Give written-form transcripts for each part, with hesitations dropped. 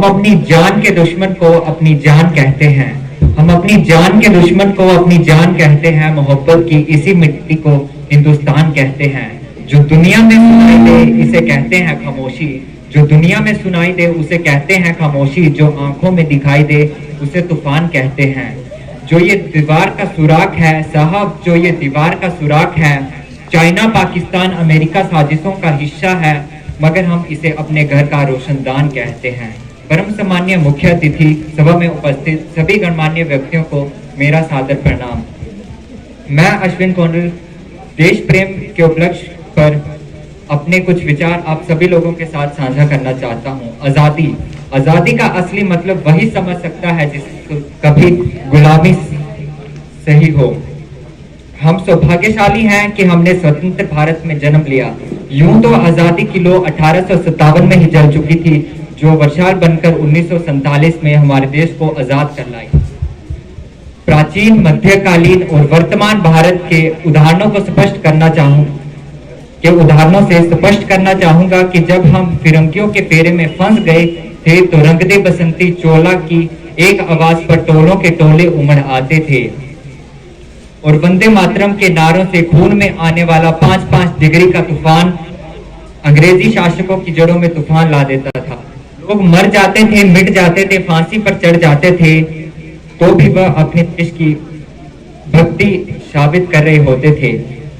हम अपनी जान के दुश्मन को अपनी जान कहते हैं। हम अपनी जान के दुश्मन को अपनी जान कहते हैं। मोहब्बत की इसी मिट्टी को हिंदुस्तान कहते हैं। जो दुनिया में सुनाई दे इसे कहते हैं खामोशी। जो दुनिया में सुनाई दे उसे कहते हैं खामोशी। जो आंखों में दिखाई दे उसे तूफान कहते हैं। जो ये दीवार का सुराख है साहब, जो ये दीवार का सुराख है, चाइना पाकिस्तान अमेरिका साजिशों का हिस्सा है, मगर हम इसे अपने घर का रोशनदान कहते हैं। परम सम्मान्य मुख्य अतिथि, सभा में उपस्थित सभी गणमान्य व्यक्तियों को मेरा सादर प्रणाम। मैं अश्विन कौंडल देश प्रेम के उपलक्ष्य पर अपने कुछ विचार आप सभी लोगों के साथ साझा करना चाहता हूँ। आज़ादी, आज़ादी का असली मतलब वही समझ सकता है जिसको कभी गुलामी सही हो। हम सौभाग्यशाली हैं कि हमने स्वतंत्र भारत में जन्म लिया। यूं तो आज़ादी की लौ 1857 में ही जल चुकी थी, जो वर्षाल बनकर 1947 में हमारे देश को आजाद कर लाई। प्राचीन, मध्यकालीन और वर्तमान भारत के उदाहरणों से स्पष्ट करना चाहूंगा कि जब हम फिरंगियों के फेरे में फंस गए थे तो रंग दे बसंती चोला की एक आवाज पर टोलों के टोले उमड़ आते थे और वंदे मातरम के नारों से खून में आने वाला 5-5 डिग्री का तूफान अंग्रेजी शासकों की जड़ों में तूफान ला देता था। लोग मर जाते थे, मिट जाते थे, फांसी पर चढ़ जाते थे, तो भी वह अपने देश की भक्ति साबित कर रहे होते थे,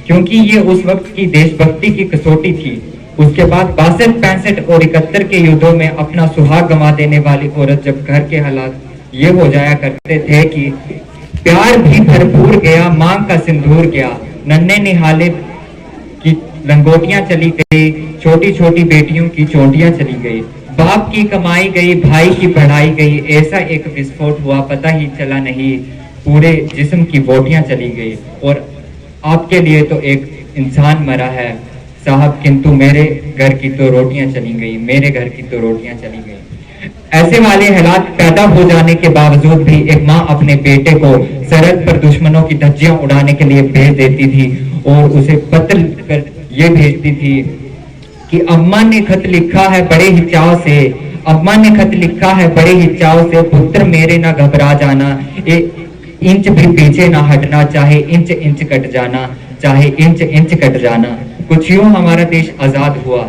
क्योंकि ये उस वक्त की देशभक्ति की कसौटी थी। उसके बाद 62, 65 और 71 के युद्धों में अपना सुहाग गंवा देने वाली औरत जब घर के हालात ये हो जाया करते थे कि प्यार भी भरपूर गया, मांग का सिंदूर गया, नन्हे निहाले की लंगोटियां चली गई, छोटी छोटी बेटियों की चोटियां चली गई, बाप की कमाई गई, भाई की पढ़ाई गई, ऐसा एक विस्फोट हुआ पता ही चला नहीं, पूरे जिस्म की बोटियां चली गई और आपके लिए तो एक इंसान मरा है साहब, किंतु मेरे घर की तो रोटियां चली गई, मेरे घर की तो रोटियां चली गई। ऐसे वाले हालात पैदा हो जाने के बावजूद भी एक माँ अपने बेटे को सरहद पर दुश्मनों की धज्जियां उड़ाने के लिए भेज देती थी और उसे पत्र कर ये भेजती थी कि अम्मा ने खत लिखा है बड़े ही चाव से, अम्मा ने खत लिखा है बड़े ही चाव से, पुत्र मेरे ना घबरा जाना, इंच भी पीछे ना हटना, चाहे इंच इंच कट जाना, चाहे इंच इंच कट जाना। कुछ यूं हमारा देश आजाद हुआ।